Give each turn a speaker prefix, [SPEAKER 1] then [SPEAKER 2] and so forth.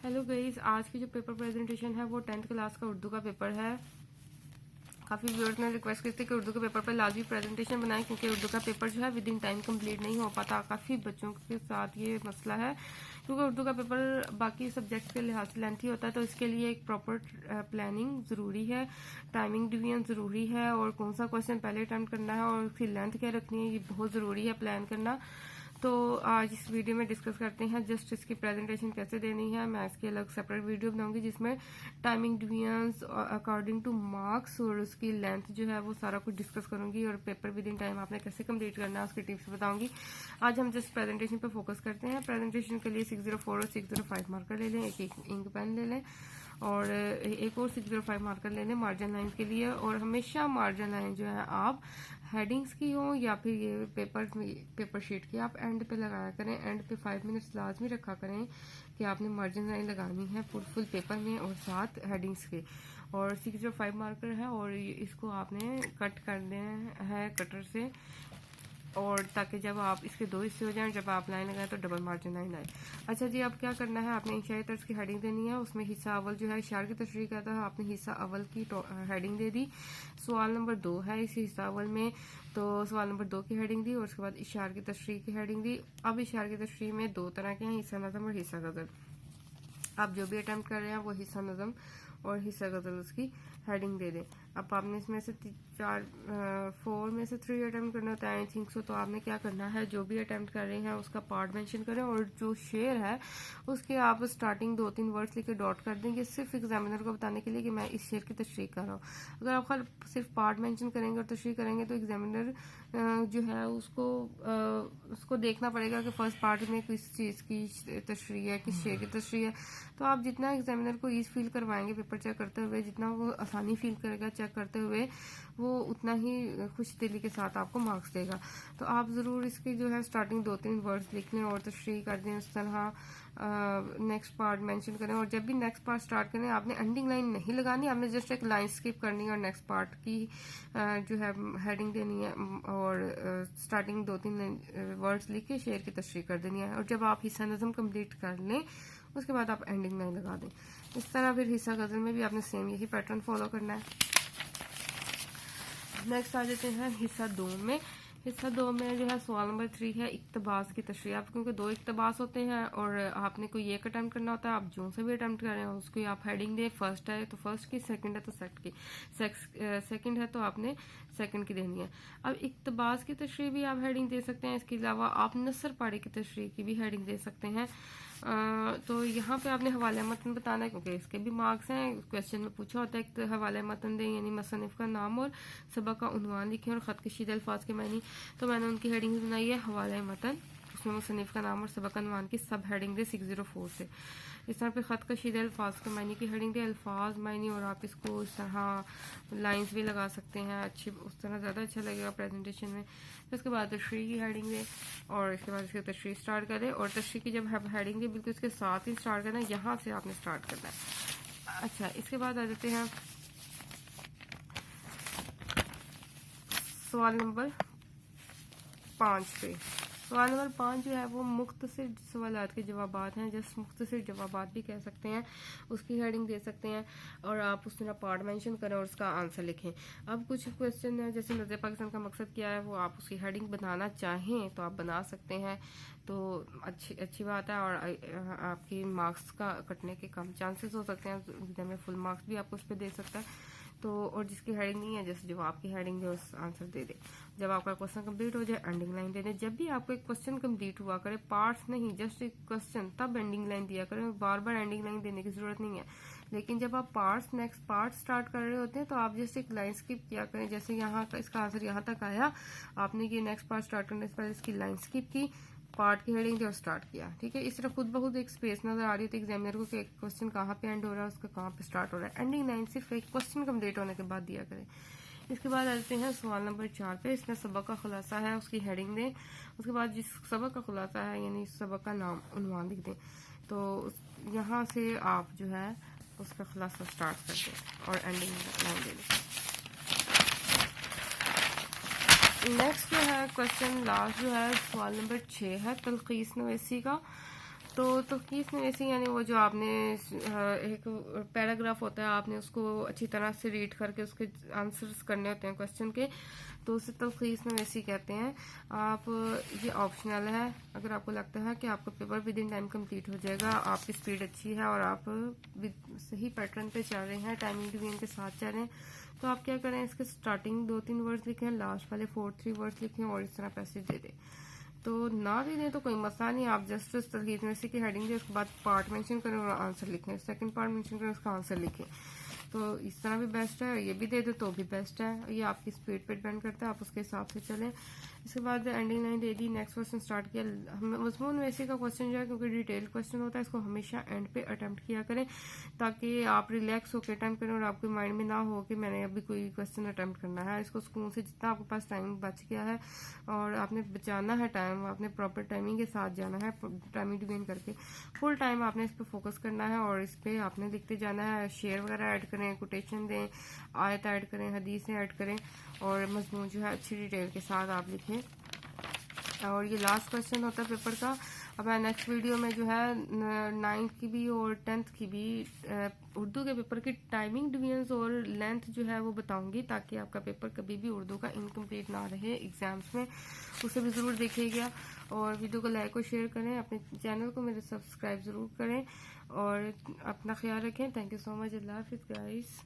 [SPEAKER 1] Hello guys, आज की जो पेपर प्रेजेंटेशन है वो 10th क्लास का उर्दू का पेपर है। काफ़ी व्यूअर्स ने रिक्वेस्ट की थी कि उर्दू के पेपर पर लाजमी प्रेजेंटेशन बनाएं, क्योंकि उर्दू का पेपर जो है विद इन टाइम कंप्लीट नहीं हो पाता। काफ़ी बच्चों के साथ ये मसला है, क्योंकि उर्दू का पेपर बाकी सब्जेक्ट्स के लिहाज से लेंथी होता है, तो इसके लिए एक प्रॉपर प्लानिंग ज़रूरी है, टाइमिंग डिवीजन ज़रूरी है, और कौन सा क्वेश्चन पहले अटेम्प्ट करना है और उसकी लेंथ क्या रखनी है, ये बहुत ज़रूरी है प्लान करना। तो आज इस वीडियो में डिस्कस करते हैं जस्ट इसकी प्रेजेंटेशन कैसे देनी है। मैं इसकी अलग सेपरेट वीडियो बनाऊंगी जिसमें timing divisions according two marks और उसकी लेंथ जो है वो सारा कुछ डिस्कस करूंगी, और पेपर विद इन टाइम आपने कैसे कंप्लीट करना है उसकी टिप्स बताऊंगी। आज हम जस्ट प्रेजेंटेशन पर फोकस करते हैं। प्रेजेंटेशन के लिए 604 और 605 मार्कर ले लें, एक इंक पेन ले लें, और एक और 605 मार्कर ले लें मार्जिन लाइन के लिए। और हमेशा मार्जिन लाइन जो है आप हेडिंग्स की हो या फिर ये पेपर शीट की आप एंड पे लगाया करें। एंड पे 5 मिनट्स लाजमी रखा करें कि आपने मार्जिन लाइन लगानी है फुल पेपर में और साथ हेडिंग्स के। और 605 मार्कर है और इसको आपने कट कर देना है कटर से, और ताकि जब आप इसके दो हिस्से हो जाएं, जब आप लाइन लगाएं तो डबल मार्जिन लाइन आए। अच्छा जी, अब क्या करना है, आपने इंशाई तर्ज की हेडिंग देनी है। उसमें हिस्सा अव्वल जो है इशार की तशरीह कहता है, आपने हिस्सा अव्वल की हेडिंग दे दी। सवाल नंबर 2 है इस हिस्सा अव्वल में, तो सवाल नंबर 2 की हेडिंग दी और उसके बाद इशार की तशरीह की हेडिंग दी। अब इशार की तशरीह में दो तरह के हैं, हिस्सा नज़म और हिस्सा गज़ल। आप जो भी अटेम्प्ट कर रहे हैं वो हिस्सा नज़म और हिस्सा गज़ल उसकी हेडिंग दे दें। अब आपने इसमें से 4 में से 3 अटेम्प्ट करना होता है आई थिंक सो। तो आपने क्या करना है, जो भी अटेम्प्ट कर रहे हैं उसका पार्ट मेंशन करें, और जो शेर है उसके आप स्टार्टिंग 2-3 वर्ड्स लिखे डॉट कर देंगे, सिर्फ एग्जामिनर को बताने के लिए कि मैं इस शेर की तशरीह कर रहा हूँ। अगर आप सिर्फ पार्ट मेंशन करेंगे और तशरीह करेंगे तो एग्जामिनर जो है उसको देखना पड़ेगा कि फर्स्ट पार्ट में किस चीज़ की तशरीह है, किस शेर की तशरीह है। तो आप जितना एग्जामिनर को ईज फील करवाएंगे पेपर चेक करते हुए, जितना वो आसानी फील करेगा चेक करते हुए, वो उतना ही खुश दिली के साथ आपको मार्क्स देगा। तो आप ज़रूर इसकी जो है स्टार्टिंग 2-3 वर्ड्स लिख लें और तशरीह कर दें उस तरह। नेक्स्ट पार्ट मेंशन करें, और जब भी नेक्स्ट पार्ट स्टार्ट करें आपने एंडिंग लाइन नहीं लगानी, आपने जस्ट एक लाइन स्किप करनी है और नेक्स्ट पार्ट की जो है हेडिंग देनी है, और स्टार्टिंग 2-3 वर्ड्स लिख के शेर की तशरीह कर देनी है। और जब आप हिस्सा नज़म कंप्लीट कर लें उसके बाद आप एंडिंग लाइन लगा दें। इस तरह फिर हिस्सा गज़ल में भी आपने सेम यही पैटर्न फॉलो करना है। नेक्स्ट आ जाते हैं हिस्सा 2 में। हिस्सा 2 में जो है सवाल नंबर 3 है इक्तबास की तशरीह। आप क्योंकि 2 इक्तबास होते हैं और आपने कोई एक अटैम्प्ट करना होता है, आप जो से भी अटैम्प्ट कर रहे हैं उसकी आप हेडिंग दें। फर्स्ट है तो फर्स्ट की, सेकंड है तो सेकंड की, सेकंड है तो आपने सेकंड की देनी है। अब इक्तबास की तशरीह भी आप हेडिंग दे सकते हैं, इसके अलावा आप नसर पाड़ी की तशरीह की भी हेडिंग दे सकते हैं। तो यहाँ पे आपने हवाले मतन बताना है, क्योंकि इसके भी मार्क्स हैं। क्वेश्चन में पूछा होता है कि तो हवाले मतन दें, यानी मुसन्निफ का नाम और सबक का उन्वान लिखें और ख़त कशीदा अल्फाज के मानी। तो मैंने उनकी हेडिंग बनाई है हवाले मतन, उसमें मुसन्निफ का नाम और सबक का उन्वान की सब हेडिंग दे 604 से। इस तरह पे ख़त कशीदा अल्फाज के मानी की हेडिंग दे, अल्फाज मानी, और आप इसको इस तरह लाइंस भी लगा सकते हैं अच्छी, उस तरह ज़्यादा अच्छा लगेगा प्रेजेंटेशन में। तो उसके बाद तशरीह की हेडिंग दे, और इसके बाद इसकी तशरीह स्टार्ट करें, और तशरीह की जब हेडिंग दे बिल्कुल इसके साथ ही स्टार्ट करना है, यहाँ से आपने स्टार्ट करना है। अच्छा, इसके बाद आ जाते हैं सवाल नंबर 5 पे। सवाल नंबर 5 जो है वो मुख्तसर सवालात के जवाबात हैं, जस्ट मुख्तसर जवाबात भी कह सकते हैं, उसकी हेडिंग दे सकते हैं, और आप उस तरह पार्ट मेंशन करें और उसका आंसर लिखें। अब कुछ क्वेश्चन है जैसे नज़र पाकिस्तान का मकसद क्या है, वो आप उसकी हेडिंग बनाना चाहें तो आप बना सकते हैं, तो अच्छी बात है। और आपकी मार्क्स का कटने के कम चांसेस हो सकते हैं, एग्जाम में फुल मार्क्स भी आपको उस पर दे सकता है। तो और जिसकी हेडिंग नहीं है, जैसे जवाब की हेडिंग है उस आंसर दे दे। जब आपका क्वेश्चन कंप्लीट हो जाए एंडिंग लाइन दे दे। जब भी आपको एक क्वेश्चन कंप्लीट हुआ करे, पार्ट्स नहीं, जस्ट एक क्वेश्चन, तब एंडिंग लाइन दिया करें। बार बार एंडिंग लाइन देने की जरूरत नहीं है। लेकिन जब आप नेक्स्ट पार्ट स्टार्ट कर रहे होते हैं तो आप जैसे एक लाइन स्किप किया करें। जैसे यहाँ का इसका आंसर यहाँ तक आया, आपने ये नेक्स्ट पार्ट स्टार्ट करने से पहले इसकी लाइन स्किप की, पार्ट की हेडिंग और स्टार्ट किया, ठीक है। इस तरह खुद ब खुद एक स्पेस नजर आ रही थी एग्जामिनर को कि एक क्वेश्चन कहाँ पे एंड हो रहा है, उसका कहाँ पे स्टार्ट हो रहा है। एंडिंग लाइन सिर्फ एक क्वेश्चन कंप्लीट होने के बाद दिया करें। इसके बाद आते हैं सवाल नंबर 4 पे। इसमें सबक का खुलासा है, उसकी हेडिंग दें। उसके बाद जिस सबक का खुलासा है यानी सबक का नाम उन्वान लिख दें। तो यहाँ से आप जो है उसका खुलासा स्टार्ट कर दें और एंडिंग लाइन दे दें। नेक्स्ट जो है क्वेश्चन लास्ट जो है सवाल नंबर 6 है तलखीस नवेसी का। तो तलखीस नवीसी यानी वो जो आपने एक पैराग्राफ होता है, आपने उसको अच्छी तरह से रीड करके उसके आंसर्स करने होते हैं क्वेश्चन के, तो उसे तलखीस नवीसी कहते हैं। आप ये ऑप्शनल है, अगर आपको लगता है कि आपका paper with in time complete हो जाएगा, आपकी स्पीड अच्छी है और आप सही पैटर्न पे चल रहे हैं, टाइमिंग डिवीजन के साथ चल रहे हैं, तो आप क्या करें, इसके स्टार्टिंग 2-3 वर्ड्स लिखें, लास्ट वाले 4-3 वर्ड्स लिखें और इस तरह पैसेज दे दें। तो ना भी दें तो कोई मसला नहीं, आप जस्ट उस तलखीस नवीसी की हेडिंग दें, उसके बाद पार्ट मेंशन करें और आंसर लिखें, सेकंड पार्ट मेंशन करें, उसका आंसर लिखें। तो इस तरह भी बेस्ट है, ये भी दे दो तो भी बेस्ट है, ये आपकी स्पीड पे डिपेंड करता है, आप उसके हिसाब से चलें। इसके बाद एंडिंग लाइन दे दी, नेक्स्ट क्वेश्चन स्टार्ट किया। मजमून वैसे का क्वेश्चन जो है, क्योंकि डिटेल क्वेश्चन होता है, इसको हमेशा एंड पे अटेम्प्ट किया करें ताकि आप रिलैक्स होकर अटेम्प्ट करें और आपके माइंड में ना हो कि मैंने अभी कोई क्वेश्चन अटेम्प्ट करना है। इसको सुकून से, जितना आपके पास टाइम बच गया है और आपने बचाना है टाइम, आपने प्रॉपर टाइमिंग के साथ जाना है, टाइमिंग डिवीजन करके फुल टाइम आपने इस पर फोकस करना है और इस पर आपने लिखते जाना है। शेयर वगैरह ऐड करें, कोटेशन दें, आयत ऐड करें, हदीसें ऐड करें और मजमून जो है अच्छी डिटेल के साथ आप लिखें। और ये लास्ट क्वेश्चन होता है पेपर का। अब मैं नेक्स्ट वीडियो में जो है 9th की भी और 10th की भी उर्दू के पेपर की टाइमिंग डिवीजन्स और लेंथ जो है वो बताऊंगी, ताकि आपका पेपर कभी भी उर्दू का इनकम्प्लीट ना रहे एग्जाम्स में, उसे भी ज़रूर देखिएगा। और वीडियो को लाइक और शेयर करें, अपने चैनल को मेरे सब्सक्राइब ज़रूर करें और अपना ख्याल रखें। Thank you so much. अल्लाह हाफिज़ गाइस।